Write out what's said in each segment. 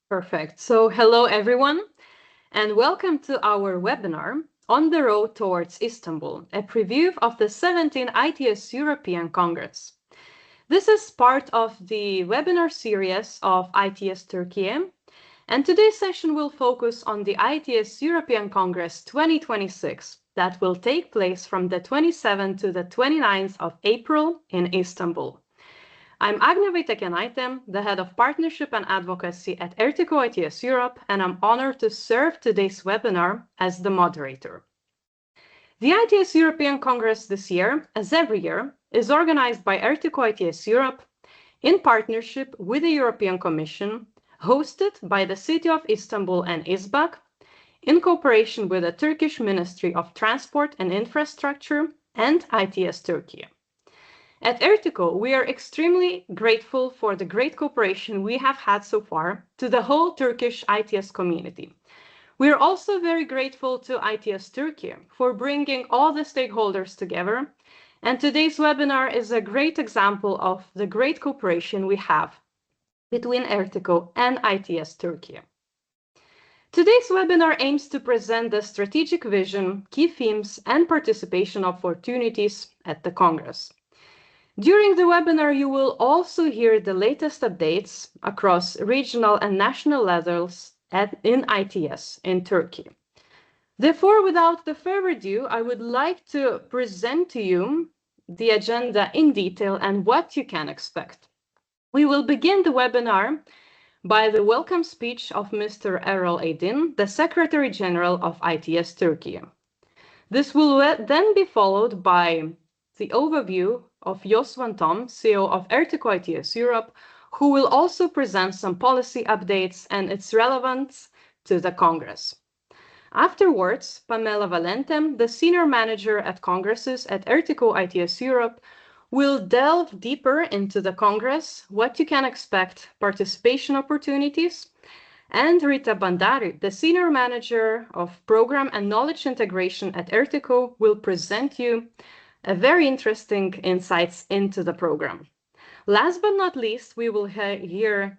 Perfect. So hello, everyone, and welcome to our webinar On the Road Towards Istanbul, a preview of the 17th ITS European Congress. This is part of the webinar series of ITS Türkiye, and today's session will focus on the ITS European Congress 2026 that will take place from the 27th to the 29th of April in Istanbul. I'm Agna Vitekenaitem, the Head of Partnership and Advocacy at ERTICO ITS Europe, and I'm honored to serve today's webinar as the moderator. The ITS European Congress this year, as every year, is organized by ERTICO ITS Europe in partnership with the European Commission, hosted by the City of Istanbul and İzbak, in cooperation with the Turkish Ministry of Transport and Infrastructure and ITS Türkiye. At ERTICO, we are extremely grateful for the great cooperation we have had so far to the whole Turkish ITS community. We are also very grateful to ITS Türkiye for bringing all the stakeholders together, and today's webinar is a great example of the great cooperation we have between ERTICO and ITS Türkiye. Today's webinar aims to present the strategic vision, key themes, and participation opportunities at the Congress. During the webinar, you will also hear the latest updates across regional and national levels in ITS in Turkey. Therefore, without further ado, I would like to present to you the agenda in detail and what you can expect. We will begin the webinar by the welcome speech of Mr. Erol Aydin, the Secretary General of ITS Türkiye. This will then be followed by the overview of Yosvan Tom, CEO of ERTICO ITS Europe, who will also present some policy updates and its relevance to the Congress. Afterwards, Pamela Valentem, the Senior Manager at Congresses at ERTICO ITS Europe, will delve deeper into the Congress, what you can expect, participation opportunities, and Rita Bandari, the Senior Manager of Program and Knowledge Integration at ERTICO, will present you a very interesting insights into the program. Last but not least, we will hear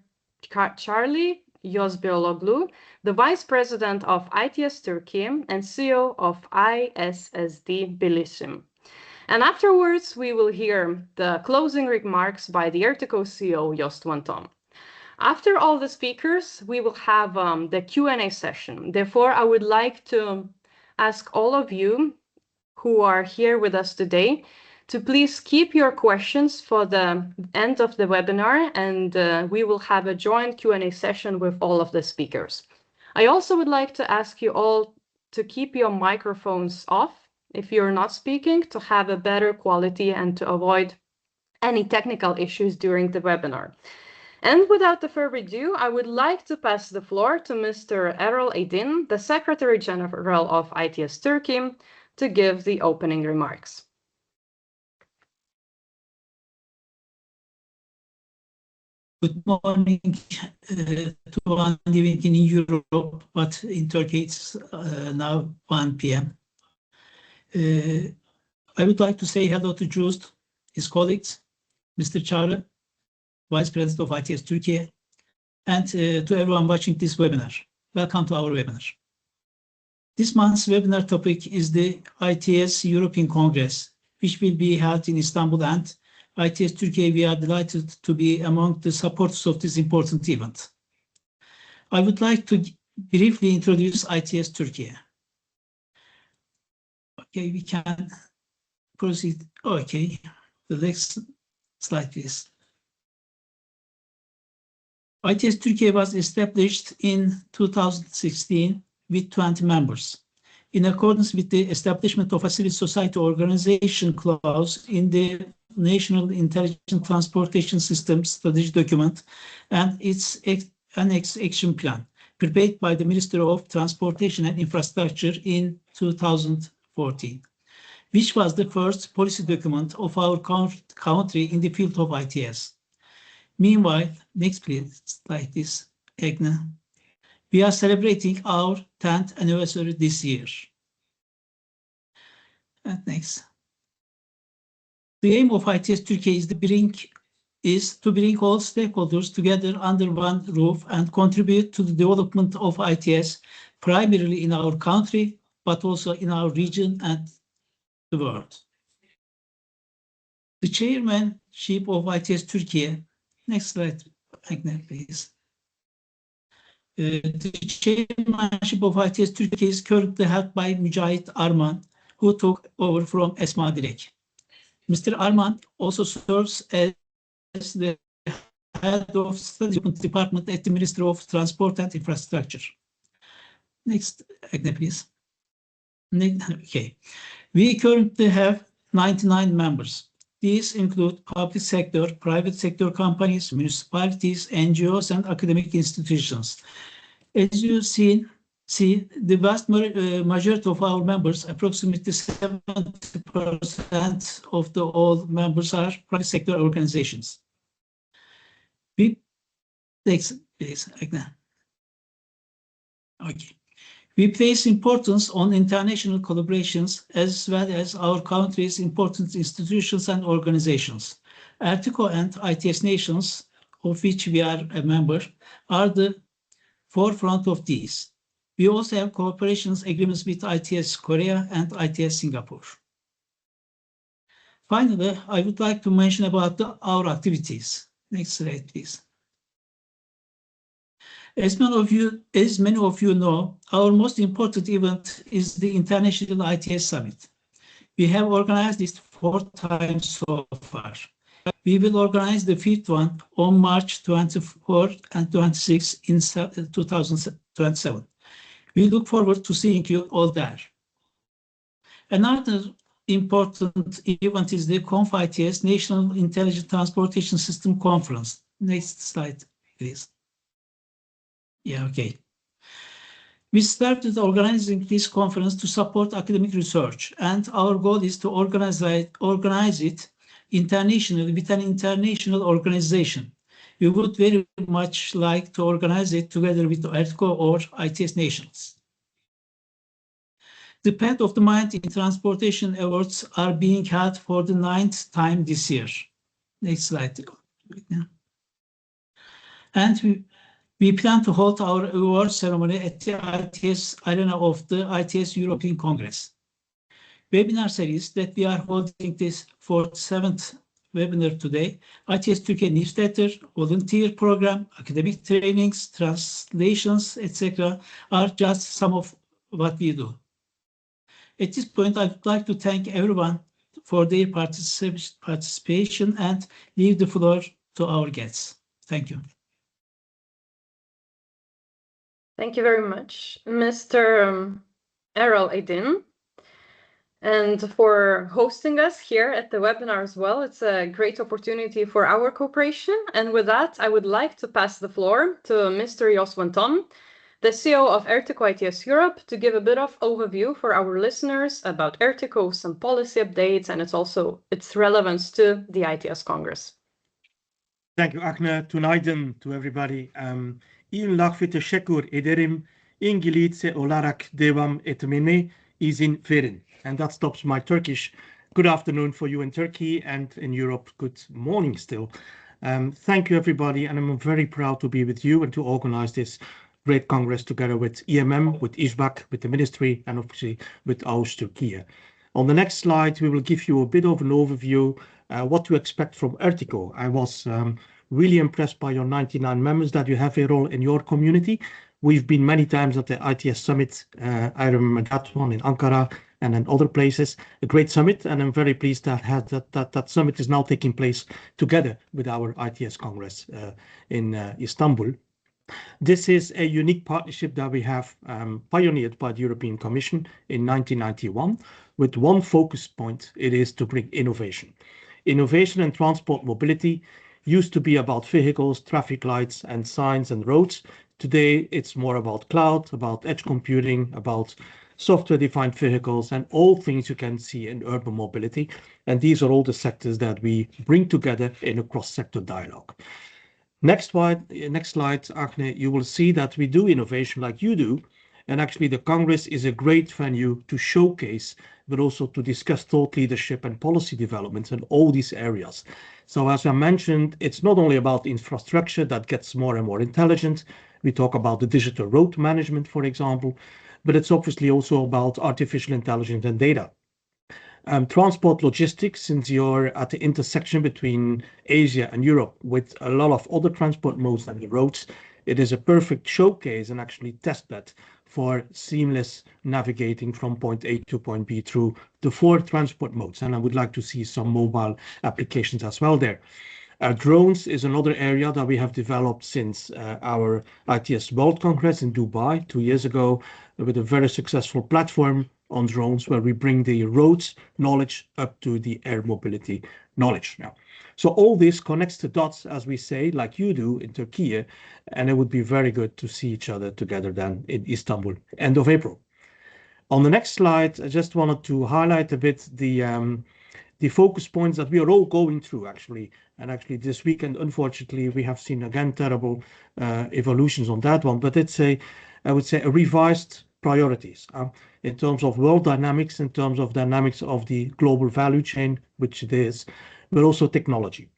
Charlie Yozbiologlu, the Vice President of ITS Türkiye and CEO of ISSD Bilişim. And afterwards, we will hear the closing remarks by the ERTICO CEO, Yosvan Tom. After all the speakers, we will have the Q&A session. Therefore, I would like to ask all of you who are here with us today to please keep your questions for the end of the webinar, and we will have a joint Q&A session with all of the speakers. I also would like to ask you all to keep your microphones off if you're not speaking, to have a better quality and to avoid any technical issues during the webinar. And without further ado, I would like to pass the floor to Mr. Erol Aydin, the Secretary General of ITS Türkiye, to give the opening remarks. Good morning to one living in Europe, but in Turkey it's now 1 p.m. I would like to say hello to Just, his colleagues, Mr. Çağrı, Vice President of ITS Türkiye, and to everyone watching this webinar. Welcome to our webinar. This month's webinar topic is the ITS European Congress, which will be held in Istanbul, and ITS Türkiye, we are delighted to be among the supporters of this important event. I would like to briefly introduce ITS Türkiye. Okay, we can proceed. Okay, the next slide, please. ITS Türkiye was established in 2016 with 20 members, in accordance with the establishment of a civil society organization clause in the National Intelligent Transportation System strategy document and its annex action plan, prepared by the Ministry of Transportation and Infrastructure in 2014, which was the first policy document of our country in the field of ITS. Meanwhile, next please, slide this, Agna. We are celebrating our 10th anniversary this year. And next. The aim of ITS Türkiye is to bring is to bring all stakeholders together under one roof and contribute to the development of ITS, primarily in our country, but also in our region and the world. The chairmanship of ITS Türkiye, next slide, Agne, please. The chairmanship of ITS Türkiye is currently held by Mücahit Arman, who took over from Esma Dilek. Mr. Arman also serves as the head of study department at the Ministry of Transport and Infrastructure. Next, Agne, please. Okay. We currently have 99 members. These include public sector, private sector companies, municipalities, NGOs, and academic institutions. As you see, the vast majority of our members, approximately 70% of the all members, are private sector organizations. We place importance on international collaborations as well as our country's important institutions and organizations. ERTICO and ITS nations, of which we are a member, are the forefront of these. We also have cooperation agreements with ITS Korea and ITS Singapore. Finally, I would like to mention about our activities. Next slide, please. As many of you know, our most important event is the International ITS Summit. We have organized this 4 times so far. We will organize the 5th one on March 24 and 26 in 2027. We look forward to seeing you all there. Another important event is the CONF-ITS National Intelligent Transportation System Conference. Next slide, please. Yeah, okay. We started organizing this conference to support academic research, and our goal is to organize it internationally with an international organization. We would very much like to organize it together with ERTICO or ITS nations. The Path of the Mind in Transportation Awards are being held for the 9th time this year. Next slide. And we plan to hold our award ceremony at the ITS arena of the ITS European Congress. Webinar series that we are holding this for 7th webinar today, ITS Türkiye newsletter, volunteer program, academic trainings, translations, etc. are just some of what we do. At this point, I would like to thank everyone for their participation and leave the floor to our guests. Thank you. Thank you very much, Mr. Errol Aydin, and for hosting us here at the webinar as well. It's a great opportunity for our cooperation. And with that, I would like to pass the floor to Mr. Jos van Ton, the CEO of ERTICO ITS Europe, to give a bit of overview for our listeners about ERTICO, some policy updates, and its relevance to the ITS Congress. Thank you, Agne. Tunaydın to everybody. İyi lafı teşekkür ederim. İngilizce olarak devam etmeni izin verin. And that stops my Turkish. Good afternoon for you in Turkey, and in Europe, good morning still. Thank you, everybody, and I'm very proud to be with you and to organize this great Congress together with EMM, with İşBak, with the Ministry, and obviously with AUS Türkiye. On the next slide, we will give you a bit of an overview what to expect from ERTICO. I was really impressed by your 99 members that you have here all in your community. We've been many times at the ITS Summit. I remember that one in Ankara and in other places. A great summit, and I'm very pleased that summit is now taking place together with our ITS Congress in Istanbul. This is a unique partnership that we have pioneered by the European Commission in 1991 with one focus point. It is to bring innovation. Innovation in transport mobility used to be about vehicles, traffic lights, and signs and roads. Today, it's more about cloud, about edge computing, about software-defined vehicles, and all things you can see in urban mobility. And these are all the sectors that we bring together in a cross-sector dialogue. Next slide, Agne, you will see that we do innovation like you do, And actually, the Congress is a great venue to showcase, but also to discuss thought leadership and policy developments in all these areas. So as I mentioned, it's not only about infrastructure that gets more and more intelligent. We talk about the digital road management, for example, but it's obviously also about artificial intelligence and data. Transport logistics, since you're at the intersection between Asia and Europe with a lot of other transport modes than the roads, it is a perfect showcase and actually testbed for seamless navigating from point A to point B through the 4 transport modes. And I would like to see some mobile applications as well there. Drones is another area that we have developed since our ITS World Congress in Dubai 2 years ago, with a very successful platform on drones where we bring the roads knowledge up to the air mobility knowledge now. So all this connects the dots, as we say, like you do in Turkey, and it would be very good to see each other together then in Istanbul, end of April. On the next slide, I just wanted to highlight a bit the focus points that we are all going through actually. And actually this weekend, unfortunately, we have seen again terrible evolutions on that one, but it's I would say a revised priorities in terms of world dynamics, in terms of dynamics of the global value chain, which it is, but also technology.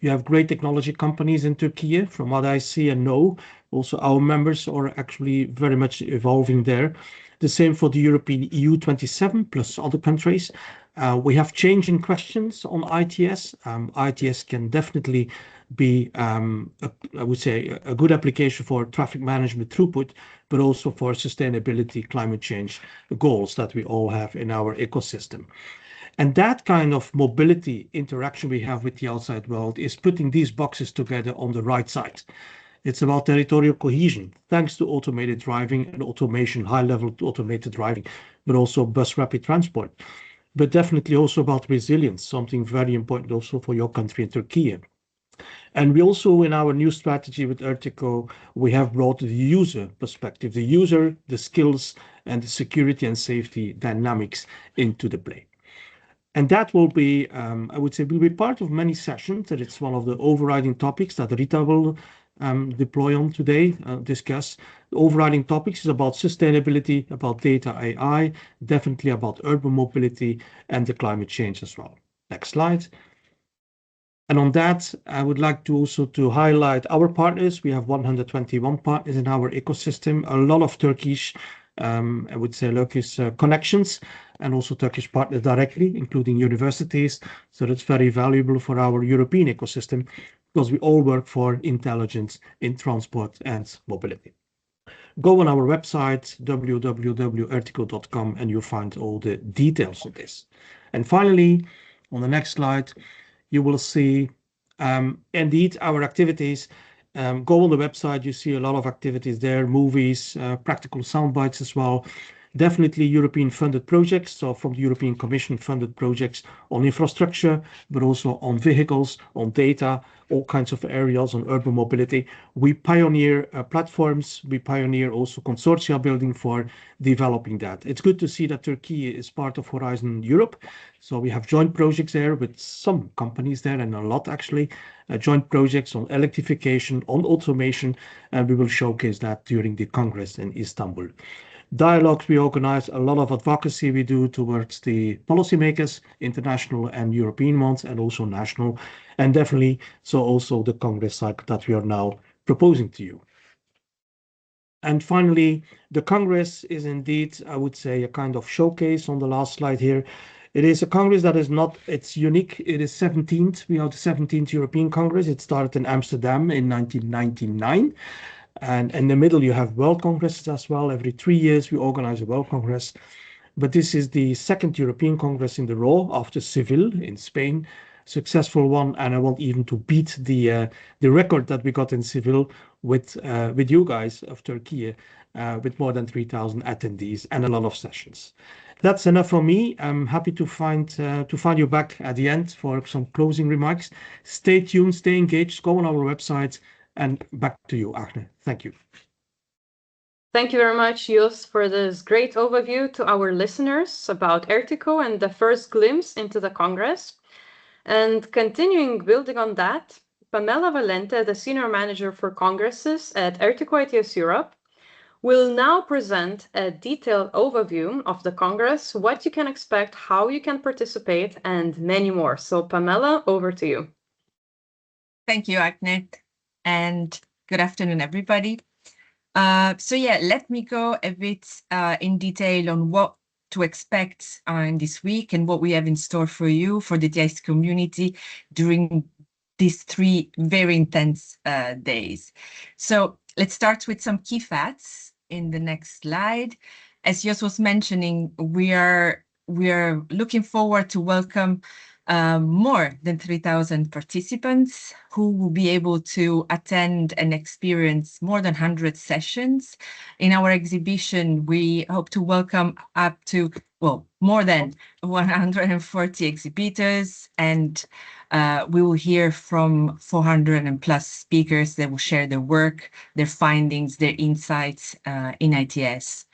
You have great technology companies in Turkey, from what I see and know. Also, our members are actually very much evolving there. The same for the European EU 27 plus other countries. We have changing questions on ITS. ITS can definitely be, I would say, a good application for traffic management throughput, but also for sustainability, climate change goals that we all have in our ecosystem. And that kind of mobility interaction we have with the outside world is putting these boxes together on the right side. It's about territorial cohesion, thanks to automated driving and automation, high-level automated driving, but also bus rapid transport. But definitely also about resilience, something very important also for your country in Turkey. And we also, in our new strategy with ERTICO, we have brought the user perspective, the user, the skills, and the security and safety dynamics into the play. And that will be, I would say, will be part of many sessions, and it's one of the overriding topics that Rita will deploy on today, discuss. The overriding topics is about sustainability, about data AI, definitely about urban mobility and the climate change as well. Next slide. And on that, I would like to also to highlight our partners. We have 121 partners in our ecosystem, a lot of Turkish, I would say, Turkish connections, and also Turkish partners directly, including universities. So that's very valuable for our European ecosystem because we all work for intelligence in transport and mobility. Go on our website, www.ertico.com, and you'll find all the details of this. And finally, on the next slide, you will see indeed our activities. Go on the website, you see a lot of activities there, movies, practical sound bites as well. Definitely European funded projects, so from the European Commission funded projects on infrastructure, but also on vehicles, on data, all kinds of areas on urban mobility. We pioneer platforms, we pioneer also consortia building for developing that. It's good to see that Turkey is part of Horizon Europe. So we have joint projects there with some companies there, and a lot actually, joint projects on electrification, on automation, and we will showcase that during the Congress in Istanbul. Dialogues we organize, a lot of advocacy we do towards the policymakers, international and European ones, and also national, and definitely so also the Congress cycle that we are now proposing to you. And finally, the Congress is indeed, I would say, a kind of showcase on the last slide here. It is a Congress that is not, it's unique. It is 17th. We are the 17th European Congress. It started in Amsterdam in 1999. And in the middle, you have World Congresses as well. Every 3 years, we organize a World Congress. But this is the second European Congress in the row after Seville in Spain, successful one. And I want even to beat the record that we got in Seville with you guys of Turkey, with more than 3,000 attendees and a lot of sessions. That's enough for me. I'm happy to find you back at the end for some closing remarks. Stay tuned, stay engaged, go on our website. And back to you, Agne. Thank you. Thank you very much, Jos, for this great overview to our listeners about ERTICO and the first glimpse into the Congress. And continuing building on that, Pamela Valente, the Senior Manager for Congresses at ERTICO ITS Europe, will now present a detailed overview of the Congress, what you can expect, how you can participate, and many more. So Pamela, over to you. Thank you, Agnes, and good afternoon, everybody. So yeah, let me go a bit in detail on what to expect in this week and what we have in store for you, for the TIS community during these 3 very intense days. So let's start with some key facts in the next slide. As Jos was mentioning, we are looking forward to welcome more than 3,000 participants who will be able to attend and experience more than 100 sessions. In our exhibition, we hope to welcome up to, well, more than 140 exhibitors, and we will hear from 400 and plus speakers that will share their work, their findings, their insights in ITS.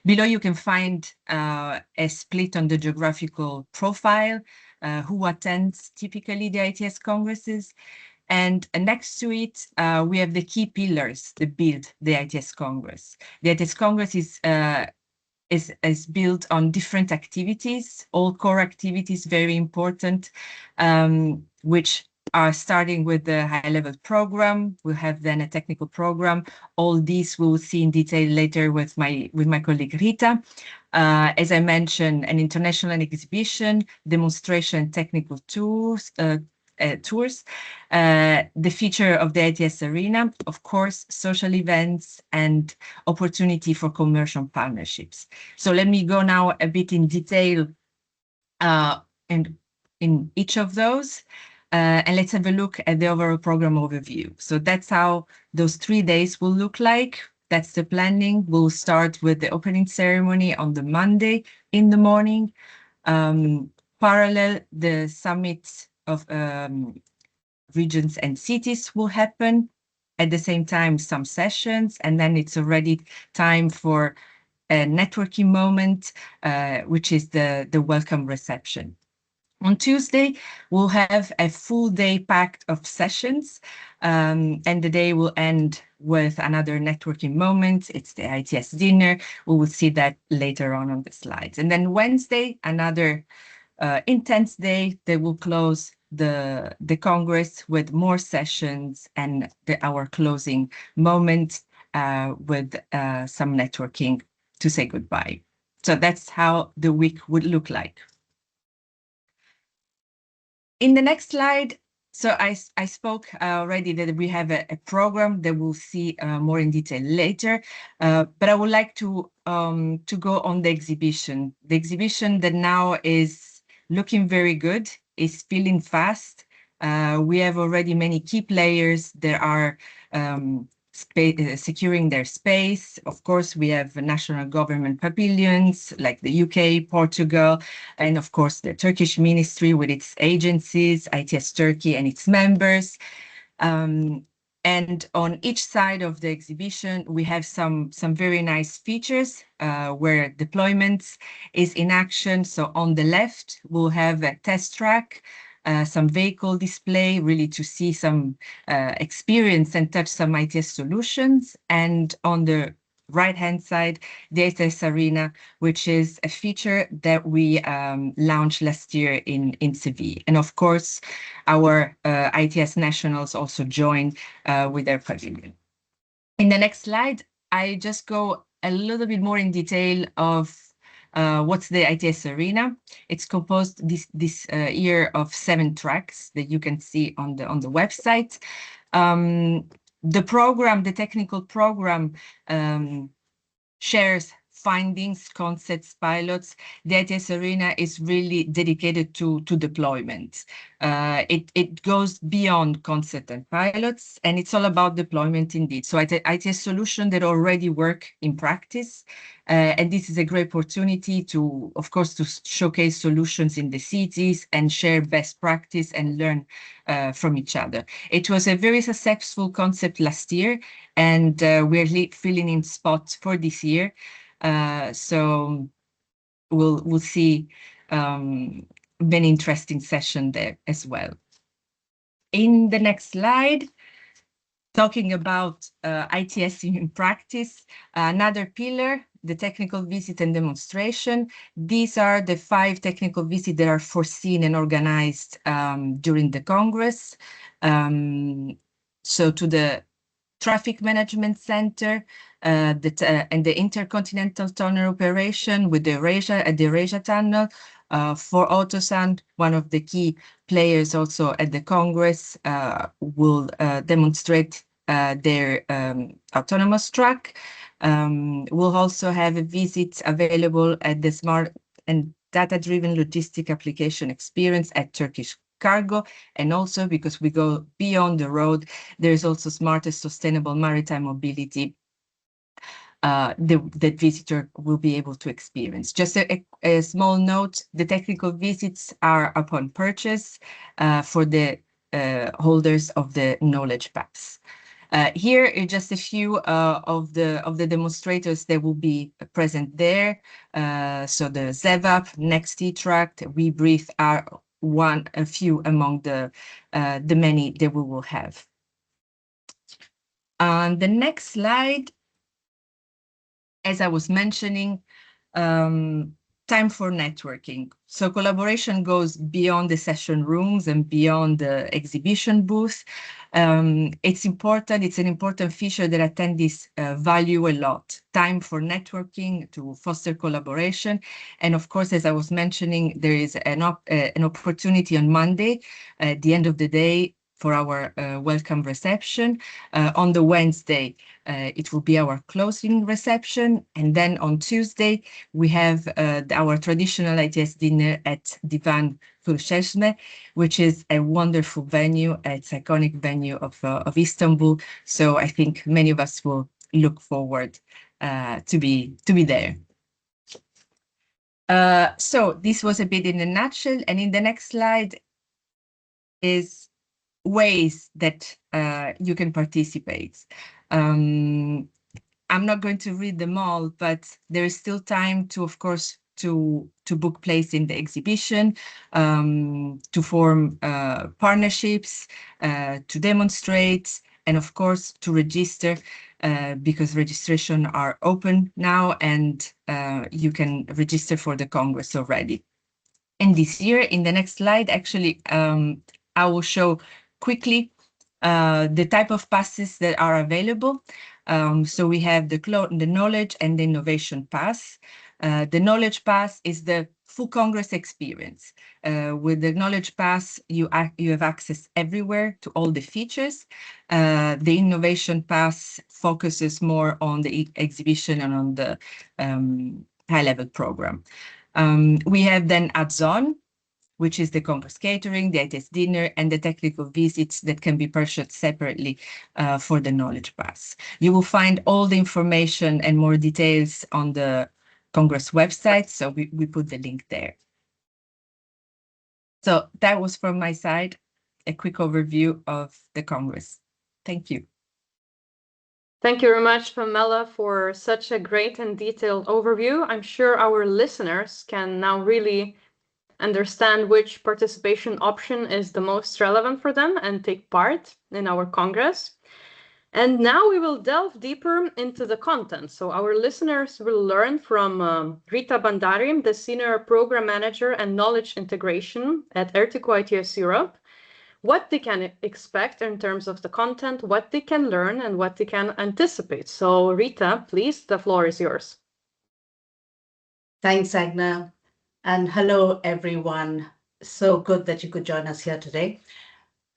Below you can find a split on the geographical profile, who attends typically the ITS congresses. And next to it, we have the key pillars that build the ITS Congress. The ITS Congress is built on different activities, all core activities, very important, which are starting with the high-level program. We'll have then a technical program. All these we will see in detail later with my colleague Rita. As I mentioned, an international exhibition, demonstration, technical tours, the feature of the ITS arena, of course, social events and opportunity for commercial partnerships. So let me go now a bit in detail and in each of those. And let's have a look at the overall program overview. So that's how those 3 days will look like. That's the planning. We'll start with the opening ceremony on the Monday in the morning. Parallel, the summit of regions and cities will happen. At the same time, some sessions, and then it's already time for a networking moment, which is the welcome reception. On Tuesday, we'll have a full day packed of sessions, and the day will end with another networking moment. It's the ITS dinner. We will see that later on the slides. And then Wednesday, another intense day that will close the Congress with more sessions and our closing moment with some networking to say goodbye. So that's how the week would look like. In the next slide, so I spoke already that we have a program that we'll see more in detail later, but I would like to go on the exhibition. The exhibition that now is looking very good, is filling fast. We have already many key players that are securing their space. Of course, we have national government pavilions like the UK, Portugal, and of course the Turkish ministry with its agencies, ITS Turkey and its members. And on each side of the exhibition, we have some very nice features where deployments is in action. So on the left, we'll have a test track, some vehicle display, really to see some experience and touch some ITS solutions. And on the right-hand side, the ITS Arena, which is a feature that we launched last year in Seville. And of course, our ITS nationals also joined with their pavilion. In the next slide, I just go a little bit more in detail of what's the ITS Arena. It's composed this year of 7 tracks that you can see on the website. The program, the technical program, shares findings, concepts, pilots. The ITS Arena is really dedicated to deployment. It goes beyond concept and pilots, and it's all about deployment indeed. So ITS solutions that already work in practice, and this is a great opportunity to, of course, to showcase solutions in the cities and share best practice and learn from each other. It was a very successful concept last year, and we're filling in spots for this year. So we'll see many interesting sessions there as well. In the next slide, talking about ITS in practice, another pillar, the technical visit and demonstration. These are the 5 technical visits that are foreseen and organized during the Congress. So to the Traffic Management Center and the Intercontinental Tunnel Operation with the Eurasia Tunnel. For Autosan, one of the key players also at the Congress will demonstrate their autonomous truck. We'll also have a visit available at the Smart and Data-Driven Logistic Application Experience at Turkish Cargo, and also because we go beyond the road, there's also smarter sustainable maritime mobility that visitor will be able to experience. Just a small note, the technical visits are upon purchase for the holders of the knowledge pass. Here are just a few of the demonstrators that will be present there. So the ZEVAP, Next E-Tract, WeBreathe are a few among the many that we will have. On the next slide, as I was mentioning, time for networking. So collaboration goes beyond the session rooms and beyond the exhibition booth. It's an important feature that attendees value a lot. Time for networking to foster collaboration. And of course, as I was mentioning, there is an opportunity on Monday at the end of the day for our welcome reception. On the Wednesday, it will be our closing reception. And then on Tuesday, we have our traditional ITS dinner at Divan Kulşeşme, which is a wonderful venue. It's an iconic venue of Istanbul. So I think many of us will look forward to be there. So this was a bit in a nutshell. And in the next slide is ways that you can participate. I'm not going to read them all, but there is still time to, of course, to book place in the exhibition, to form partnerships, to demonstrate, and of course to register, because registration are open now, and you can register for the Congress already. And this year, in the next slide, actually, I will show quickly the type of passes that are available. So we have the Knowledge and the Innovation Pass. The Knowledge Pass is the full Congress experience. With the Knowledge Pass, you have access everywhere to all the features. The Innovation Pass focuses more on the exhibition and on the high-level program. We have then add-on, which is the Congress catering, the ITS dinner, and the technical visits that can be purchased separately for the Knowledge Pass. You will find all the information and more details on the Congress website, so we put the link there. So that was from my side, a quick overview of the Congress. Thank you. Thank you very much, Pamela, for such a great and detailed overview. I'm sure our listeners can now really understand which participation option is the most relevant for them and take part in our Congress. And now we will delve deeper into the content. So our listeners will learn from Rita Bandari, the Senior Program Manager and Knowledge Integration at ERTICO ITS Europe, what they can expect in terms of the content, what they can learn, and what they can anticipate. So Rita, please, the floor is yours. Thanks, Agna. And hello, everyone. So good that you could join us here today.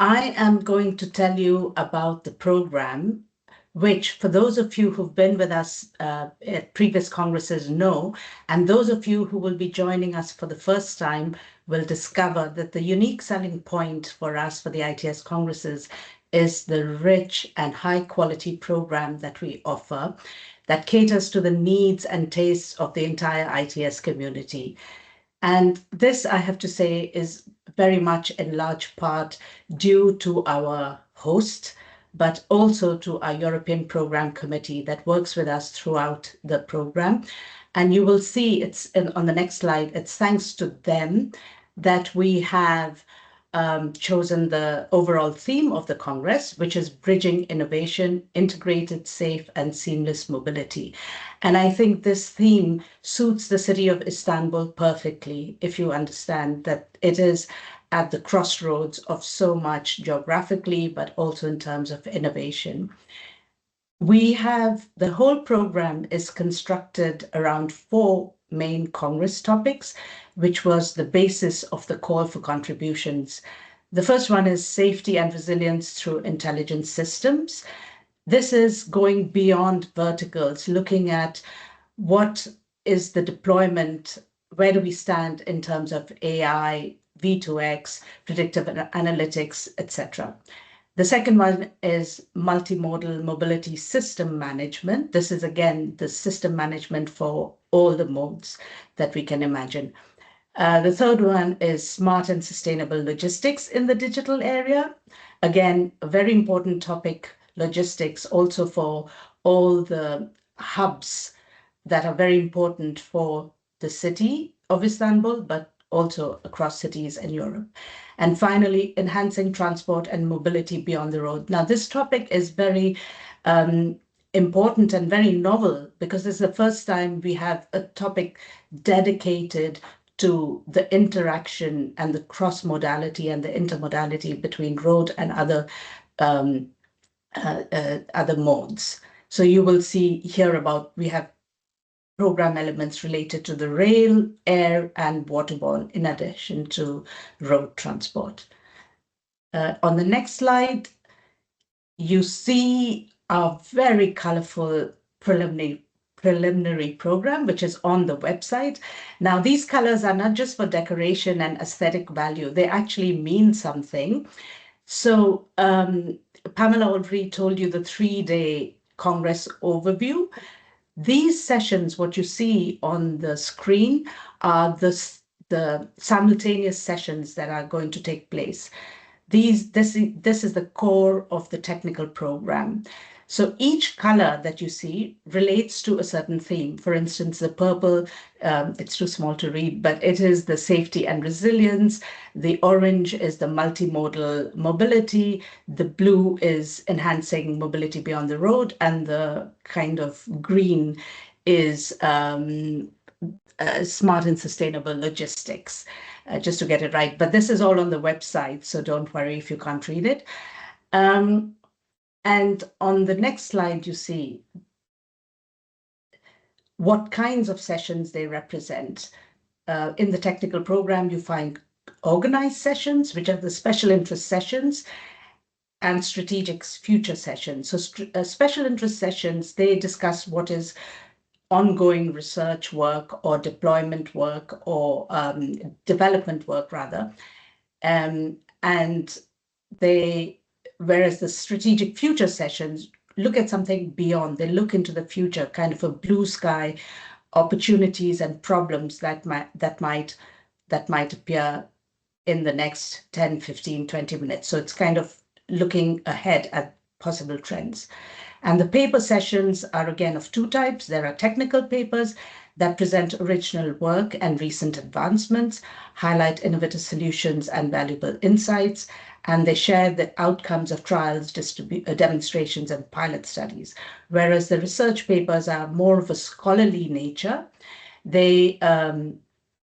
I am going to tell you about the program, which for those of you who've been with us at previous congresses know, and those of you who will be joining us for the first time will discover that the unique selling point for us for the ITS congresses is the rich and high quality program that we offer that caters to the needs and tastes of the entire ITS community. And this, I have to say, is very much in large part due to our host, but also to our European Program Committee that works with us throughout the program. And you will see on the next slide, it's thanks to them that we have chosen the overall theme of the Congress, which is bridging innovation, integrated, safe, and seamless mobility. And I think this theme suits the city of Istanbul perfectly, if you understand that it is at the crossroads of so much geographically, but also in terms of innovation. We have, the whole program is constructed around 4 main Congress topics, which was the basis of the call for contributions. The first one is safety and resilience through intelligent systems. This is going beyond verticals, looking at what is the deployment, where do we stand in terms of AI, V2X, predictive analytics, etc. The second one is multimodal mobility system management. This is, again, the system management for all the modes that we can imagine. The third one is smart and sustainable logistics in the digital area. Again, a very important topic, logistics, also for all the hubs that are very important for the city of Istanbul, but also across cities in Europe. And finally, enhancing transport and mobility beyond the road. Now, this topic is very important and very novel because this is the first time we have a topic dedicated to the interaction and the cross-modality and the intermodality between road and other modes. So you will see here about, we have program elements related to the rail, air, and waterborne, in addition to road transport. On the next slide, you see a very colorful preliminary program, which is on the website. Now, these colors are not just for decoration and aesthetic value, they actually mean something. So Pamela already told you the 3-day Congress overview. These sessions, what you see on the screen, are the simultaneous sessions that are going to take place. This is the core of the technical program. So each color that you see relates to a certain theme. For instance, the purple, it's too small to read, but it is the safety and resilience. The orange is the multimodal mobility. The blue is enhancing mobility beyond the road. And the kind of green is smart and sustainable logistics, just to get it right. But this is all on the website, so don't worry if you can't read it. And on the next slide, you see what kinds of sessions they represent. In the technical program, you find organized sessions, which are the special interest sessions, and strategic future sessions. So special interest sessions, they discuss what is ongoing research work or deployment work or development work, rather. And whereas the strategic future sessions look at something beyond, they look into the future, kind of a blue sky, opportunities and problems that might appear in the next 10, 15, 20 minutes. So it's kind of looking ahead at possible trends. And the paper sessions are, again, of 2 types. There are technical papers that present original work and recent advancements, highlight innovative solutions and valuable insights, and they share the outcomes of trials, demonstrations, and pilot studies. Whereas the research papers are more of a scholarly nature. They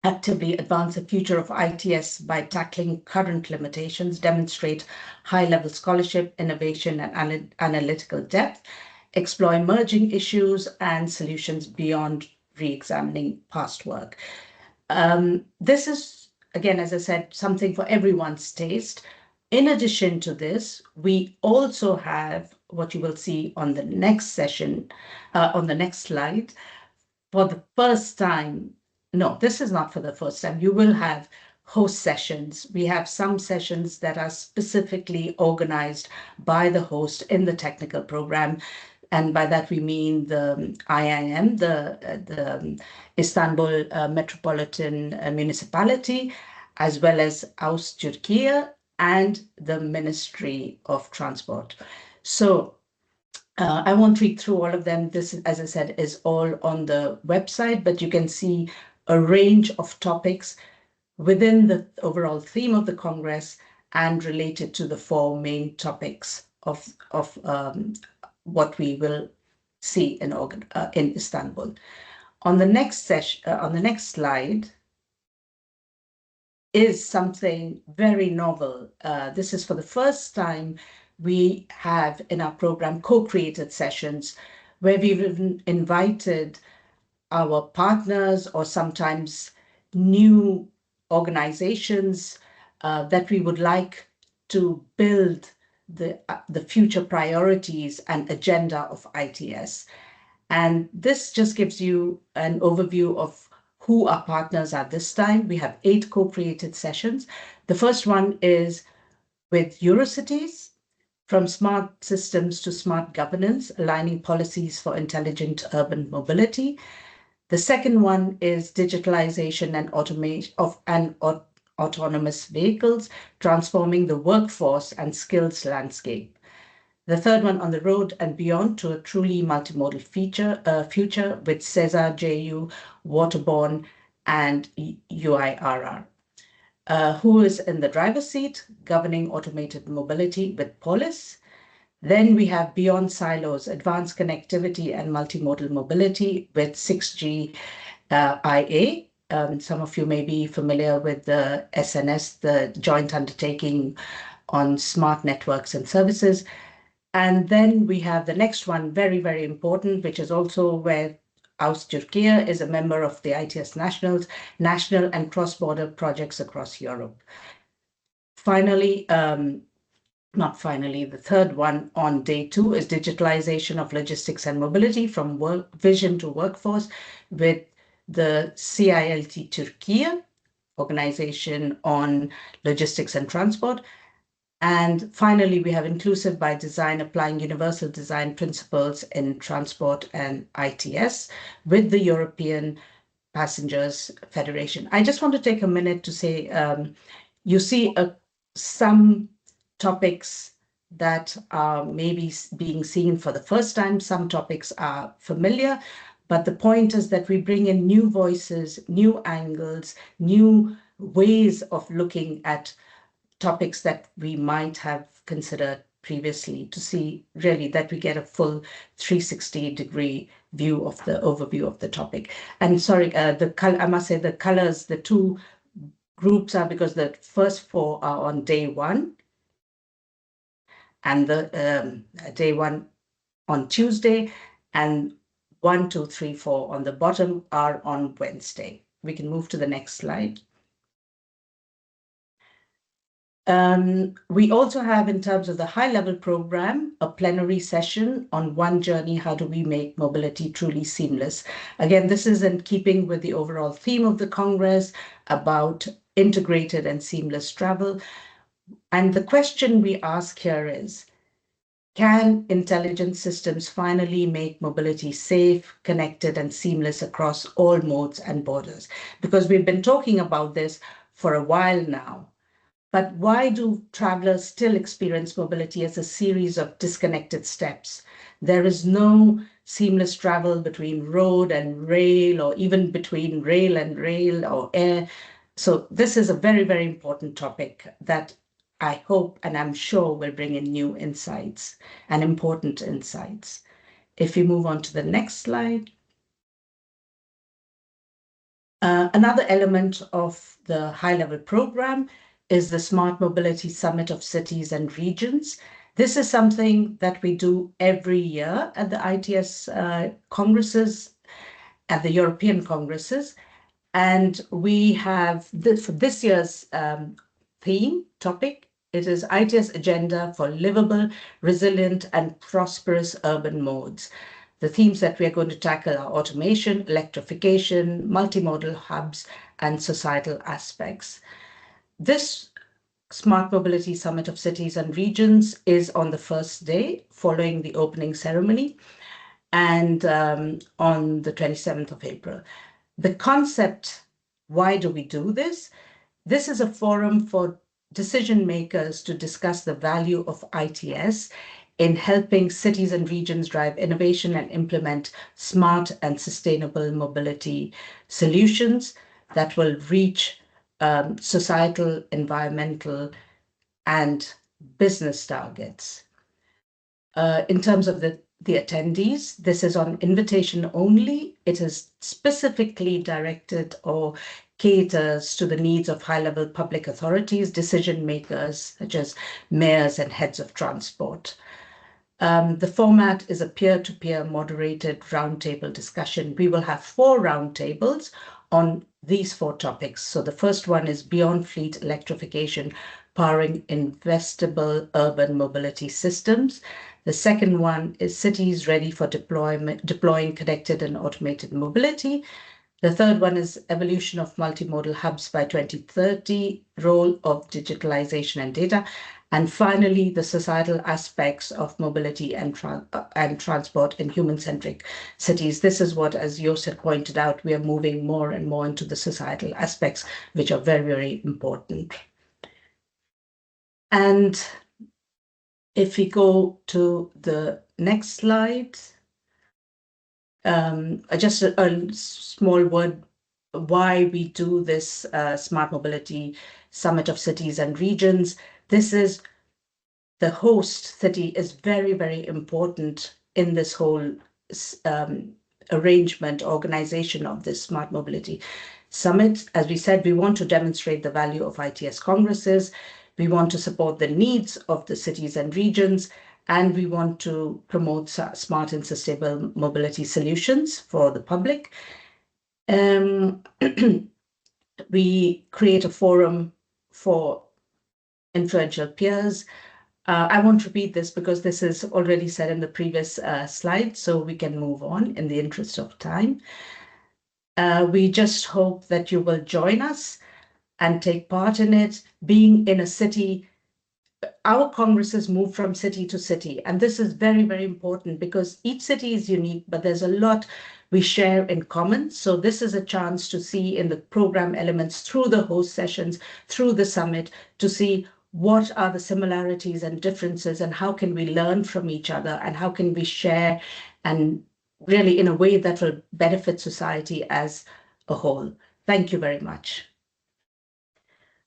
actively advance the future of ITS by tackling current limitations, demonstrate high-level scholarship, innovation, and analytical depth, explore emerging issues and solutions beyond re-examining past work. This is, again, as I said, something for everyone's taste. In addition to this, we also have what you will see on the next session, on the next slide. For the first time, no, this is not for the first time, you will have host sessions. We have some sessions that are specifically organized by the host in the technical program. And by that, we mean the IIM, the Istanbul Metropolitan Municipality, as well as AUS Türkiye and the Ministry of Transport. So I won't read through all of them. This, as I said, is all on the website, but you can see a range of topics within the overall theme of the Congress and related to the four main topics of what we will see in Istanbul. On the next slide is something very novel. This is for the first time we have in our program co-created sessions where we've invited our partners or sometimes new organizations that we would like to build the future priorities and agenda of ITS. And this just gives you an overview of who our partners are this time. We have 8 co-created sessions. The first one is with Eurocities, from smart systems to smart governance, aligning policies for intelligent urban mobility. The second one is digitalization and automation of autonomous vehicles, transforming the workforce and skills landscape. The third one, on the road and beyond to a truly multimodal future with CESA, JU, Waterborne, and UIRR. Who is in the driver's seat, governing automated mobility with Polis. Then we have Beyond Silos, advanced connectivity and multimodal mobility with 6G IA. Some of you may be familiar with the SNS, the joint undertaking on smart networks and services. And then we have the next one, very, very important, which is also where AUS Türkiye is a member of the ITS national and cross-border projects across Europe. Finally, the third one on day 2 is digitalization of logistics and mobility from vision to workforce with the CILT Türkiye organization on logistics and transport. And finally, we have inclusive by design, applying universal design principles in transport and ITS with the European Passengers Federation. I just want to take a minute to say, you see some topics that are maybe being seen for the first time. Some topics are familiar, but the point is that we bring in new voices, new angles, new ways of looking at topics that we might have considered previously, to see really that we get a full 360-degree view of the overview of the topic. And sorry, I must say the colors, the 2 groups are because the first 4 are on day 1 and the day 1 on Tuesday, and 1, 2, 3, 4 on the bottom are on Wednesday. We can move to the next slide. We also have, in terms of the high-level program, a plenary session on One Journey, how do we make mobility truly seamless? Again, this is in keeping with the overall theme of the Congress about integrated and seamless travel. And the question we ask here is, can intelligent systems finally make mobility safe, connected, and seamless across all modes and borders? Because we've been talking about this for a while now. But why do travelers still experience mobility as a series of disconnected steps? There is no seamless travel between road and rail, or even between rail and rail or air. So this is a very, very important topic that I hope and I'm sure will bring in new insights and important insights. If we move on to the next slide. Another element of the high-level program is the Smart Mobility Summit of Cities and Regions. This is something that we do every year at the ITS congresses, at the European congresses. And we have, for this year's theme topic, it is ITS Agenda for Livable, Resilient and Prosperous Urban Modes. The themes that we are going to tackle are automation, electrification, multimodal hubs, and societal aspects. This Smart Mobility Summit of Cities and Regions is on the first day following the opening ceremony and on the 27th of April. The concept, why do we do this? This is a forum for decision makers to discuss the value of ITS in helping cities and regions drive innovation and implement smart and sustainable mobility solutions that will reach societal, environmental, and business targets. In terms of the attendees, this is on invitation only. It is specifically directed or caters to the needs of high-level public authorities, decision makers, such as mayors and heads of transport. The format is a peer-to-peer moderated roundtable discussion. We will have 4 roundtables on these 4 topics. So the first one is Beyond Fleet Electrification, Powering Investable Urban Mobility Systems. The second one is Cities Ready for Deploying Connected and Automated Mobility. The third one is Evolution of Multimodal Hubs by 2030, Role of Digitalization and Data. And finally, the societal aspects of mobility and transport in human-centric cities. This is what, as Joost had pointed out, we are moving more and more into the societal aspects, which are very, very important. And if we go to the next slide, just a small word why we do this Smart Mobility Summit of Cities and Regions. This is the host city is very, very important in this whole arrangement, organization of this Smart Mobility Summit. As we said, we want to demonstrate the value of ITS congresses. We want to support the needs of the cities and regions, and we want to promote smart and sustainable mobility solutions for the public. We create a forum for influential peers. I won't repeat this because this is already said in the previous slide, so we can move on in the interest of time. We just hope that you will join us and take part in it. Being in a city, our congresses move from city to city, and this is very, very important because each city is unique, but there's a lot we share in common. So this is a chance to see in the program elements through the host sessions, through the summit, to see what are the similarities and differences and how can we learn from each other and how can we share, and really in a way that will benefit society as a whole. Thank you very much.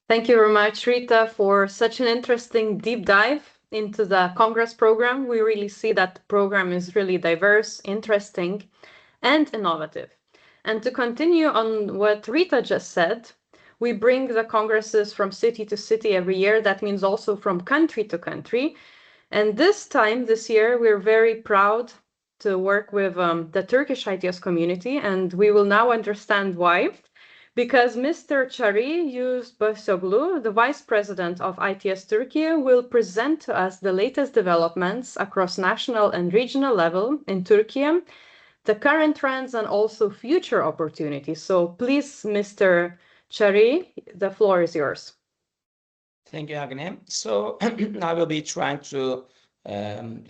Thank you very much, Rita, for such an interesting deep dive into the Congress program. We really see that the program is really diverse, interesting, and innovative. And to continue on what Rita just said, we bring the congresses from city to city every year. That means also from country to country. And this year, we're very proud to work with the Turkish ITS community, and we will now understand why. Because Mr. Çari Yüzbaşoğlu, the Vice President of ITS Türkiye, will present to us the latest developments across national and regional level in Turkey, the current trends and also future opportunities. So please, Mr. Çari, the floor is yours. Thank you, Agne. So I will be trying to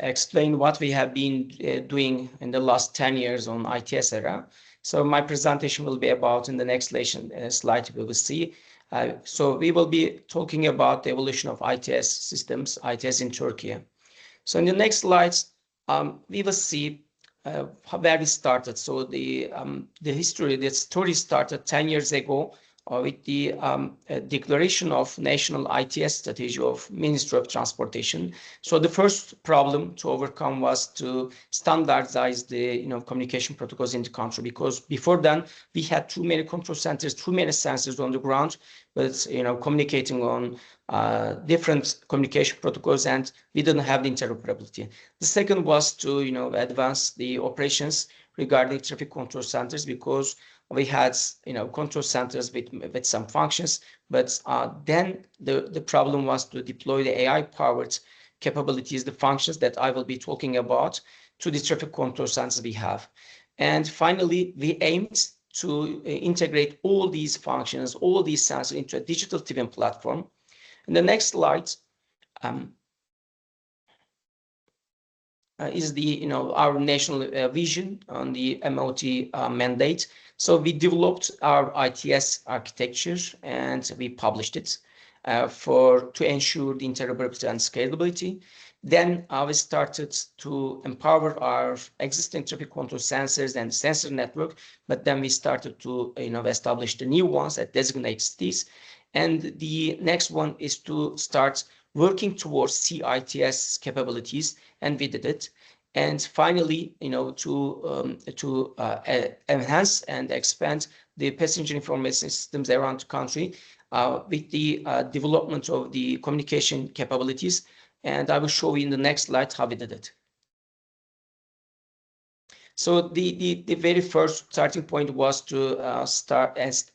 explain what we have been doing in the last 10 years on ITS era. So my presentation will be about, in the next slide we will see. So we will be talking about the evolution of ITS systems, ITS in Turkey. So in the next slides, we will see where we started. So the history, the story started 10 years ago with the declaration of national ITS strategy of Ministry of Transportation. So the first problem to overcome was to standardize the communication protocols in the country, because before then we had too many control centers, too many sensors on the ground, but communicating on different communication protocols, and we didn't have the interoperability. The second was to advance the operations regarding traffic control centers, because we had control centers with some functions, but then the problem was to deploy the AI-powered capabilities, the functions that I will be talking about, to the traffic control centers we have. And finally, we aimed to integrate all these functions, all these sensors into a digital twin platform. And the next slide is the our national vision on the MOT mandate. So we developed our ITS architecture and we published it to ensure the interoperability and scalability. Then we started to empower our existing traffic control sensors and sensor network, but then we started to establish the new ones at designated cities. And the next one is to start working towards CITS capabilities, and we did it. And finally, to enhance and expand the passenger information systems around the country with the development of the communication capabilities. And I will show you in the next slide how we did it. So the very first starting point was to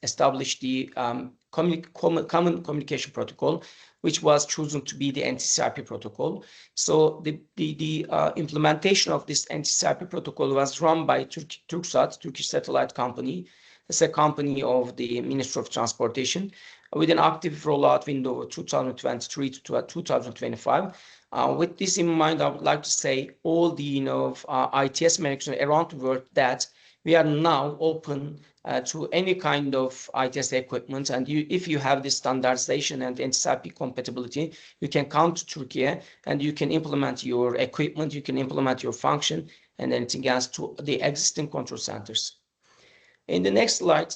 establish the common communication protocol, which was chosen to be the NTCRP protocol. So the implementation of this NTCRP protocol was run by Turksat, Turkish Satellite Company. It's a company of the Ministry of Transportation with an active rollout window of 2023 to 2025. With this in mind, I would like to say all the ITS management around the world that we are now open to any kind of ITS equipment, and if you have this standardization and NTCRP compatibility, you can come to Turkey and you can implement your equipment, you can implement your function and anything else to the existing control centers. In the next slide,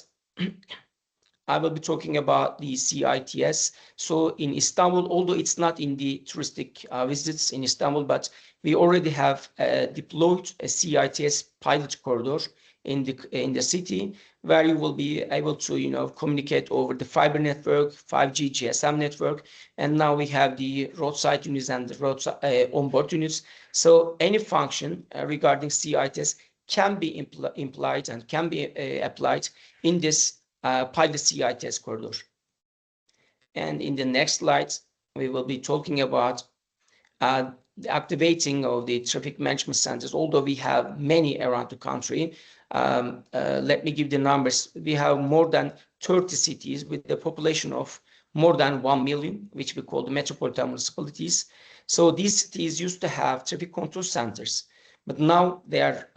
I will be talking about the CITS. So in Istanbul, although it's not in the touristic visits in Istanbul, but we already have deployed a CITS pilot corridor in the city, where you will be able to communicate over the fiber network, 5G GSM network, and now we have the roadside units and the roadside onboard units. So any function regarding CITS can be implied and can be applied in this pilot CITS corridor. And in the next slide, we will be talking about the activating of the traffic management centers. Although we have many around the country, let me give the numbers. We have more than 30 cities with a population of more than 1 million, which we call the metropolitan municipalities. So these cities used to have traffic control centers, but now they are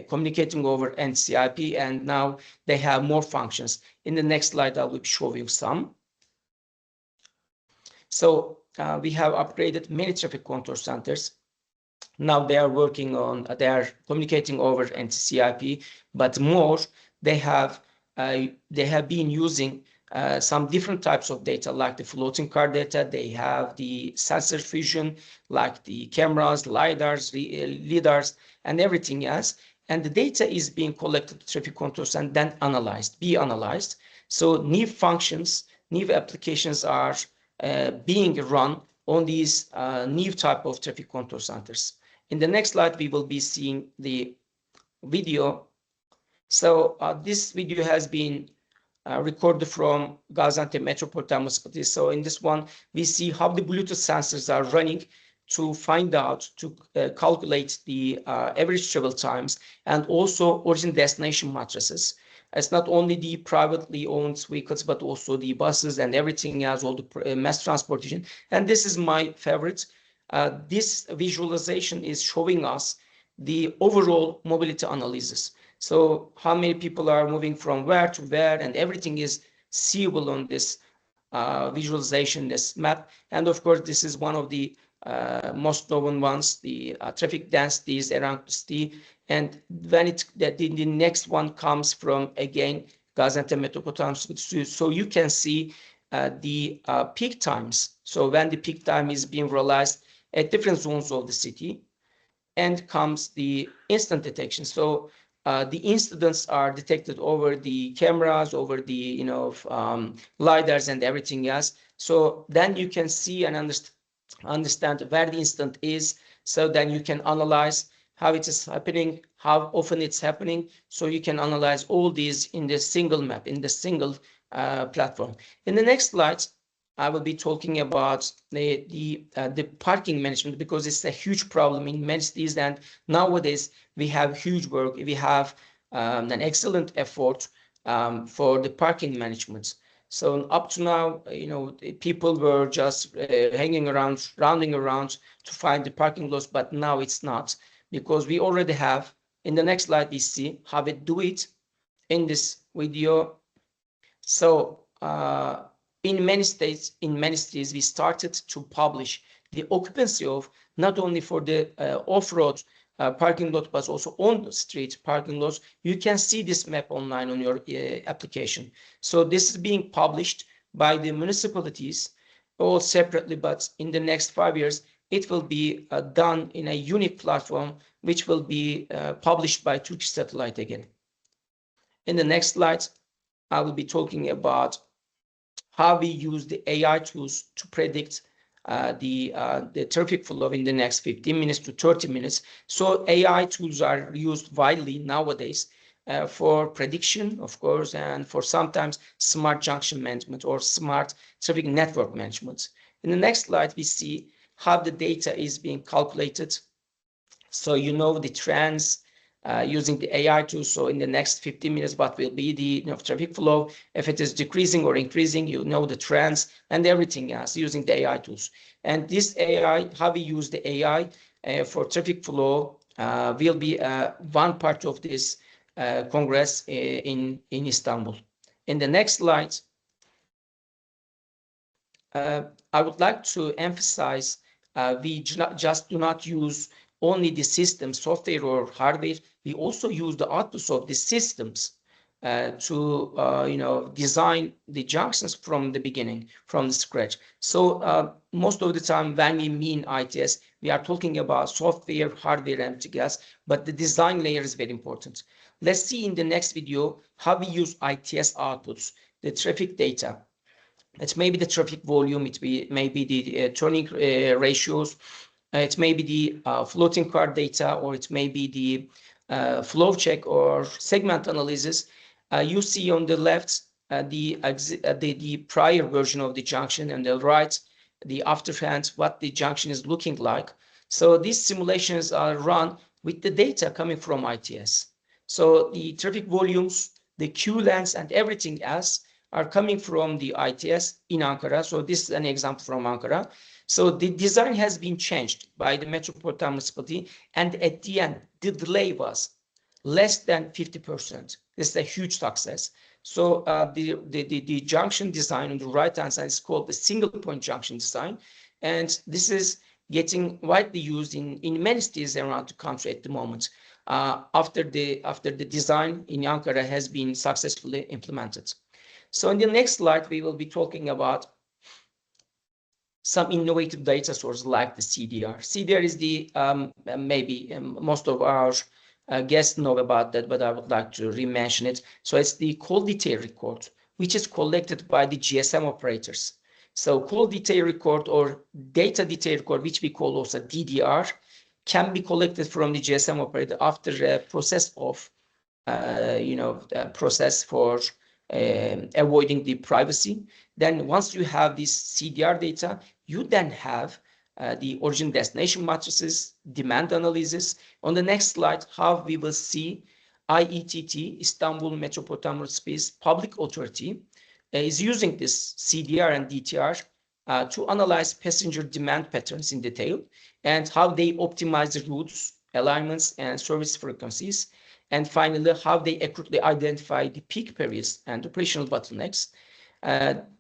communicating over NTCRP, and now they have more functions. In the next slide, I will be showing some. So we have upgraded many traffic control centers. Now they are working on, they are communicating over NTCRP, but more, they have been using some different types of data, like the floating car data. They have the sensor fusion, like the cameras, lidars, lidars, and everything else. And the data is being collected to traffic controls and then be analyzed. So new functions, new applications are being run on these new type of traffic control centers. In the next slide, we will be seeing the video. So this video has been recorded from Gaziantep Metropolitan Municipality. So in this one, we see how the Bluetooth sensors are running to find out, to calculate the average travel times and also origin destination matrices. It's not only the privately owned vehicles, but also the buses and everything else, all the mass transportation. And this is my favorite. This visualization is showing us the overall mobility analysis. So how many people are moving from where to where, and everything is seeable on this visualization, this map. And of course, this is one of the most known ones, the traffic densities around the city. And when the next one comes from, again, Gaziantep Metropolitan Municipality, so you can see the peak times. So when the peak time is being realized at different zones of the city, and comes the instant detection. So the incidents are detected over the cameras, over the lidars and everything else. So then you can see and understand where the incident is. So then you can analyze how it is happening, how often it's happening. So you can analyze all these in the single map, in the single platform. In the next slide, I will be talking about the parking management, because it's a huge problem in many cities, and nowadays we have huge work. We have an excellent effort for the parking management. So up to now, people were just hanging around, rounding around to find the parking lots, but now it's not, because we already have. In the next slide, we see how we do it in this video. So in many states, in many cities, we started to publish the occupancy of not only for the off-road parking lot, but also on the street parking lots. You can see this map online on your application. So this is being published by the municipalities, all separately, but in the next 5 years, it will be done in a unique platform, which will be published by Turkish Satellite again. In the next slide, I will be talking about how we use the AI tools to predict the traffic flow in the next 15 minutes to 30 minutes. So AI tools are used widely nowadays for prediction, of course, and for sometimes smart junction management or smart traffic network management. In the next slide, we see how the data is being calculated. So you know the trends using the AI tool. So in the next 15 minutes, what will be the traffic flow? If it is decreasing or increasing, you know the trends and everything else using the AI tools. And this AI, how we use the AI for traffic flow will be one part of this Congress in Istanbul. In the next slide, I would like to emphasize we just do not use only the system, software or hardware. We also use the outputs of the systems to design the junctions from the beginning, from the scratch. So most of the time when we mean ITS, we are talking about software, hardware, and MTGAS, but the design layer is very important. Let's see in the next video how we use ITS outputs, the traffic data. It may be the traffic volume, may be the turning ratios, it may be the floating car data, or it may be the flow check or segment analysis. You see on the left the prior version of the junction, and the right the afterhand, what the junction is looking like. So these simulations are run with the data coming from ITS. So the traffic volumes, the queue lengths, and everything else are coming from the ITS in Ankara. So this is an example from Ankara. So the design has been changed by the Metropolitan Municipality, and at the end, the delay was less than 50%. This is a huge success. So the junction design on the right-hand side is called the single point junction design. And this is getting widely used in many cities around the country at the moment, after the design in Ankara has been successfully implemented. So in the next slide, we will be talking about some innovative data sources like the CDR. CDR is the, maybe most of our guests know about that, but I would like to re-mention it. So it's the call detail record, which is collected by the GSM operators. So call detail record or data detail record, which we call also DDR, can be collected from the GSM operator after a process of, process for avoiding the privacy. Then once you have this CDR data, you then have the origin destination matrices, demand analysis. On the next slide, how we will see IETT, Istanbul Metropolitan Municipality Public Authority, is using this CDR and DTR to analyze passenger demand patterns in detail and how they optimize the routes, alignments, and service frequencies. And finally, how they accurately identify the peak periods and operational bottlenecks.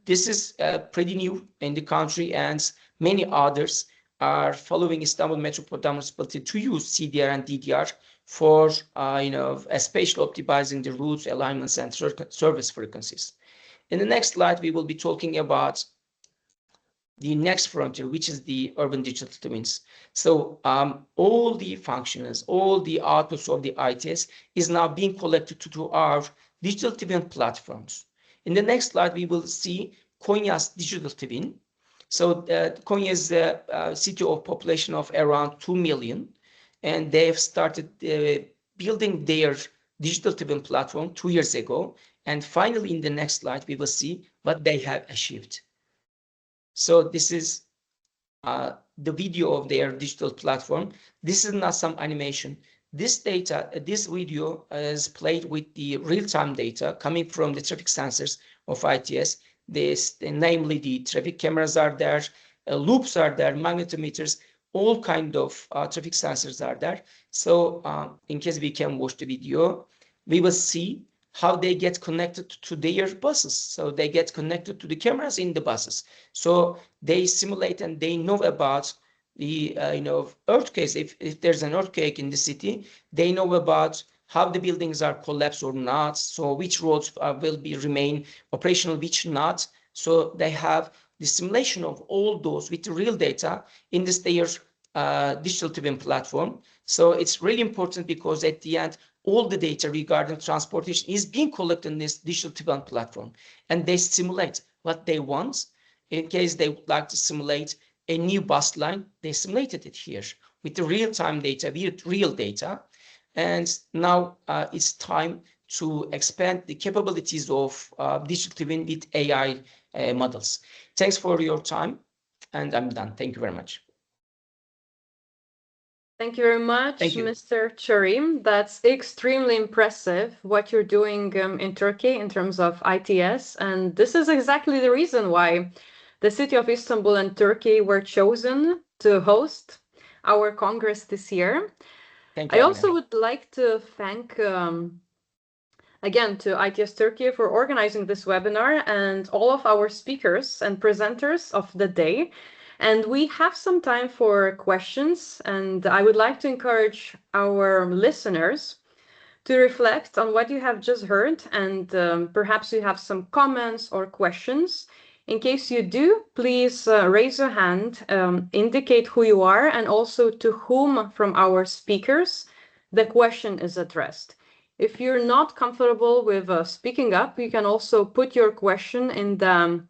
This is pretty new in the country, and many others are following Istanbul Metropolitan Municipality to use CDR and DDR for, especially optimizing the routes, alignments, and service frequencies. In the next slide, we will be talking about the next frontier, which is the urban digital twins. So all the functions, all the outputs of the ITS is now being collected to our digital twin platforms. In the next slide, we will see Konya's digital twin. So Konya is a city of population of around 2 million, and they have started building their digital twin platform 2 years ago. And finally, in the next slide, we will see what they have achieved. So this is the video of their digital platform. This is not some animation. This data, this video is played with the real-time data coming from the traffic sensors of ITS. Namely, the traffic cameras are there, loops are there, magnetometers, all kind of traffic sensors are there. So in case we can watch the video, we will see how they get connected to their buses. So they get connected to the cameras in the buses. So they simulate and they know about the earthquakes. If there's an earthquake in the city, they know about how the buildings are collapsed or not. So which roads will remain operational, which not. So they have the simulation of all those with the real data in this their digital twin platform. So it's really important because at the end, all the data regarding transportation is being collected in this digital twin platform, and they simulate what they want. In case they would like to simulate a new bus line, they simulated it here with the real-time data, with real data. And now it's time to expand the capabilities of digital twin with AI models. Thanks for your time, and I'm done. Thank you very much. Thank you very much, Mr. Çorim. That's extremely impressive what you're doing in Turkey in terms of ITS. And this is exactly the reason why the city of Istanbul and Turkey were chosen to host our Congress this year. Thank you, I also would like to thank, again, to ITS Turkey for organizing this webinar and all of our speakers and presenters of the day. And we have some time for questions, and I would like to encourage our listeners to reflect on what you have just heard, and perhaps you have some comments or questions. In case you do, please raise your hand, indicate who you are, and also to whom from our speakers the question is addressed. If you're not comfortable with speaking up, you can also put your question in the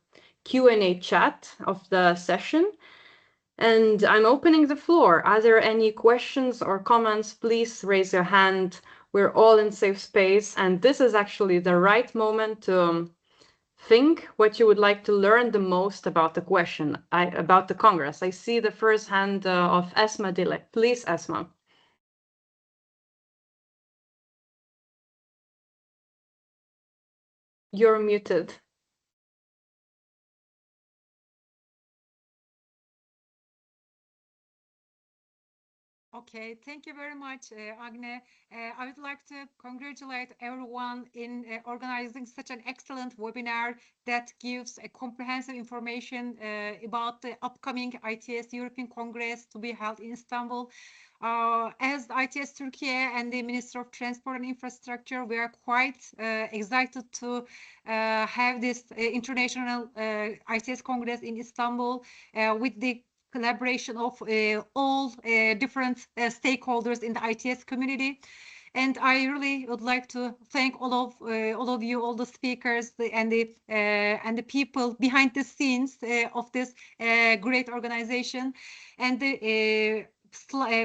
Q&A chat of the session. And I'm opening the floor. Are there any questions or comments? Please raise your hand. We're all in safe space, and this is actually the right moment to think what you would like to learn the most about the question, about the Congress. I see the first hand of Esma Dilek. Please, Esma. You're muted. Okay, thank you very much, Agne. I would like to congratulate everyone in organizing such an excellent webinar that gives a comprehensive information about the upcoming ITS European Congress to be held in Istanbul. As ITS Türkiye and the Minister of Transport and Infrastructure, we are quite excited to have this international ITS Congress in Istanbul with the collaboration of all different stakeholders in the ITS community. And I really would like to thank all of you, all the speakers, and the people behind the scenes of this great organization. And the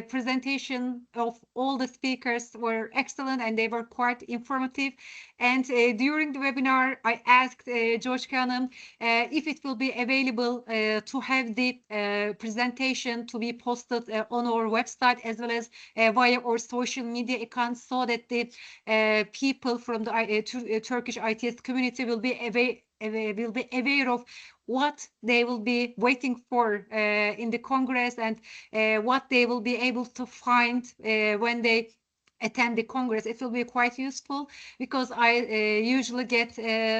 presentation of all the speakers were excellent, and they were quite informative. And during the webinar, I asked Joshka Hanım if it will be available to have the presentation to be posted on our website as well as via our social media accounts, so that the people from the Turkish ITS community will be aware of what they will be waiting for in the Congress, and what they will be able to find when they attend the Congress. It will be quite useful, because I usually get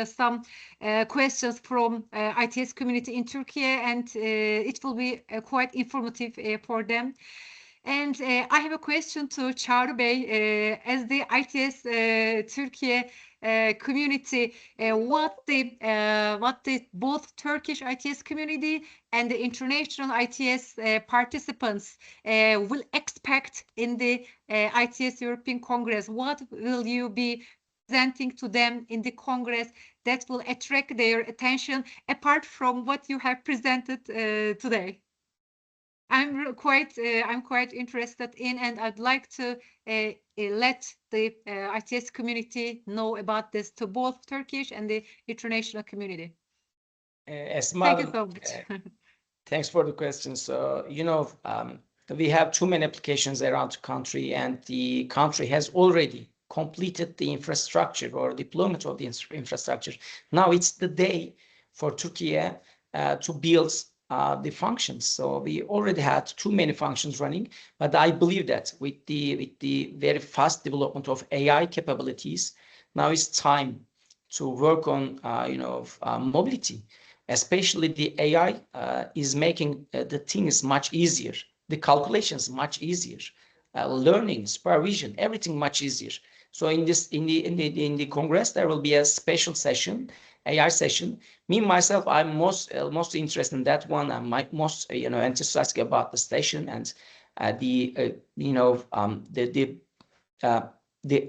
some questions from ITS community in Turkey, and it will be quite informative for them. And I have a question to Çağrı Bey. As the ITS Türkiye community, what the both Turkish ITS community and the international ITS participants will expect in the ITS European Congress? What will you be presenting to them in the Congress that will attract their attention, apart from what you have presented today? I'm quite interested in, and I'd like to let the ITS community know about this, to both Turkish and the international community. Esma, thank you so much. Thanks for the question. So, we have too many applications around the country, and the country has already completed the infrastructure or deployment of the infrastructure. Now it's the day for Turkey to build the functions. So we already had too many functions running, but I believe that with the very fast development of AI capabilities, now it's time to work on mobility. Especially the AI is making the things much easier, the calculations much easier, learning, supervision, everything much easier. So in the Congress there will be a special session, AI session. Me myself, I'm most interested in that one. I'm most enthusiastic about the station and the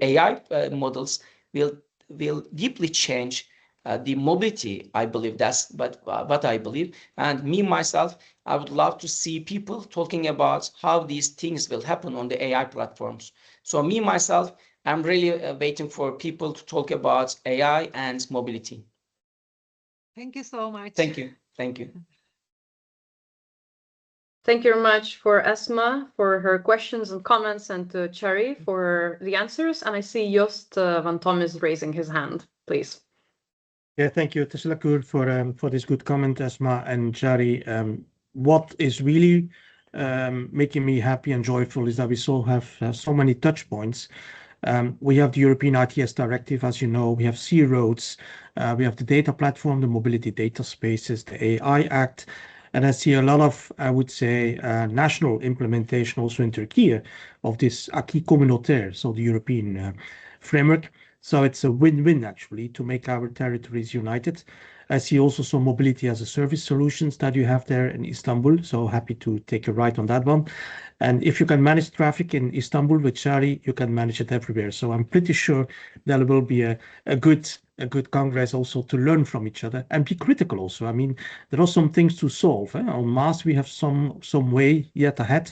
AI models will deeply change the mobility. I believe that's what I believe. And me myself, I would love to see people talking about how these things will happen on the AI platforms. So me myself, I'm really waiting for people to talk about AI and mobility. Thank you so much. Thank you. Thank you. Thank you very much for Esma for her questions and comments, and to Cherry for the answers. And I see Joost van Tom is raising his hand. Please. Yeah, thank you, Teşekkür, for this good comment, Esma and Cherry. What is really making me happy and joyful is that we have so many touch points. We have the European ITS Directive, as you know, we have C roads, we have the data platform, the mobility data spaces, the AI Act, and I see a lot of, I would say, national implementation also in Turkey of this acquis communautaire, so the European framework. So it's a win-win actually to make our territories united. I see also some mobility as a service solutions that you have there in Istanbul. So happy to take a ride on that one. And if you can manage traffic in Istanbul with Shari, you can manage it everywhere. So I'm pretty sure there will be a good congress also to learn from each other and be critical also. I mean, there are some things to solve. On mass, we have some way yet ahead.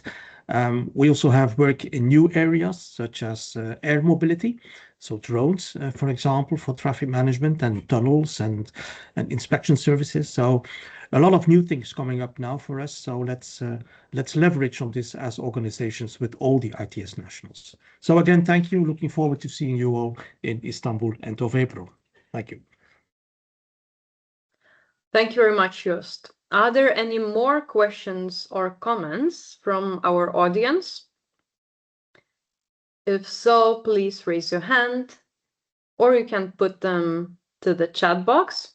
We also have work in new areas such as air mobility. So drones, for example, for traffic management and tunnels and inspection services. So a lot of new things coming up now for us. So let's leverage on this as organizations with all the ITS nationals. So again, thank you. Looking forward to seeing you all in Istanbul end of April. Thank you. Thank you very much, Joost. Are there any more questions or comments from our audience? If so, please raise your hand, or you can put them to the chat box.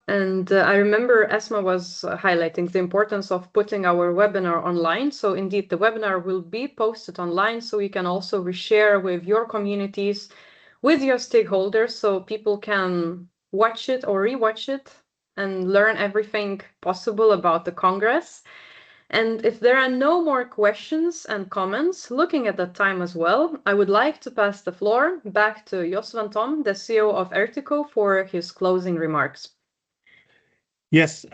And I remember Esma was highlighting the importance of putting our webinar online. So indeed, the webinar will be posted online, so you can also reshare with your communities, with your stakeholders, so people can watch it or rewatch it and learn everything possible about the Congress. And if there are no more questions and comments, looking at the time as well, I would like to pass the floor back to Joost van Tom, the CEO of ERTICO, for his closing remarks. Yes,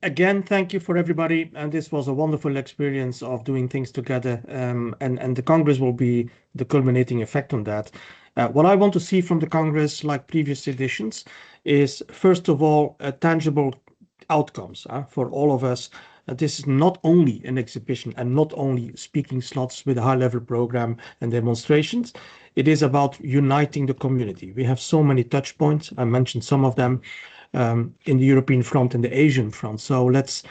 again, thank you for everybody. And this was a wonderful experience of doing things together. And the Congress will be the culminating effect on that. What I want to see from the Congress, like previous editions, is first of all, tangible outcomes for all of us. This is not only an exhibition and not only speaking slots with a high-level program and demonstrations. It is about uniting the community. We have so many touch points. I mentioned some of them in the European front and the Asian front. So let's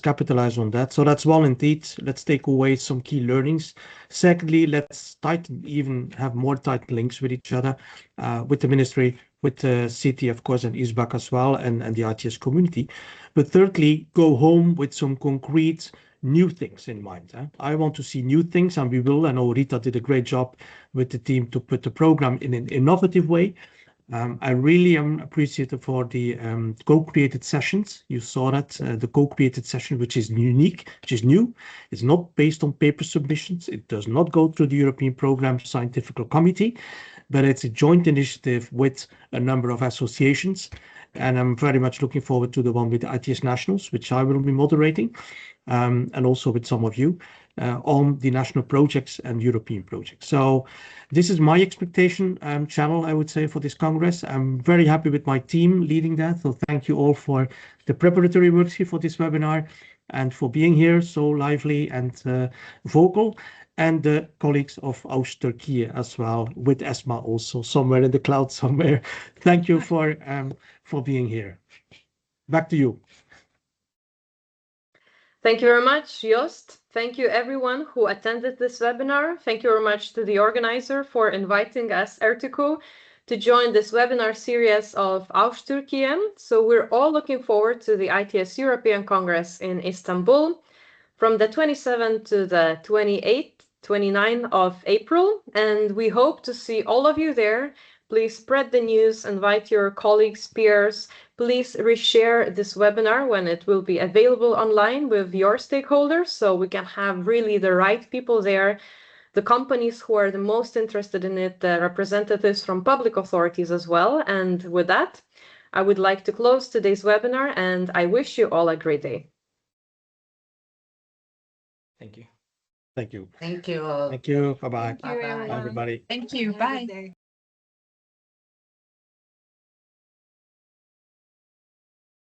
capitalize on that. So that's one indeed. Let's take away some key learnings. Secondly, let's even have more tight links with each other, with the ministry, with the city, of course, and ISBAC as well, and the ITS community. But thirdly, go home with some concrete new things in mind. I want to see new things, and we will. I know Rita did a great job with the team to put the program in an innovative way. I really am appreciative for the co-created sessions. You saw that, the co-created session, which is unique, which is new. It's not based on paper submissions. It does not go through the European Program Scientific Committee, but it's a joint initiative with a number of associations. And I'm very much looking forward to the one with the ITS Nationals, which I will be moderating, and also with some of you on the national projects and European projects. So this is my expectation channel, I would say, for this Congress. I'm very happy with my team leading that. So thank you all for the preparatory works here for this webinar and for being here so lively and vocal. And the colleagues of AUS Türkiye as well, with Esma also somewhere in the cloud somewhere. Thank you for being here. Back to you. Thank you very much, Joost. Thank you everyone who attended this webinar. Thank you very much to the organizer for inviting us, ERTICO, to join this webinar series of AUS Türkiye. So we're all looking forward to the ITS European Congress in Istanbul from the 27th to the 29th of April. And we hope to see all of you there Please spread the news, invite your colleagues, peers. Please reshare this webinar when it will be available online with your stakeholders, so we can have really the right people there, the companies who are the most interested in it, the representatives from public authorities as well. And with that, I would like to close today's webinar, and I wish you all a great day. Thank you. Thank you. Thank you all. Thank you. Bye-bye. Thank you, Bye-bye. everyone. Everybody. Thank you. Have a good Bye. day.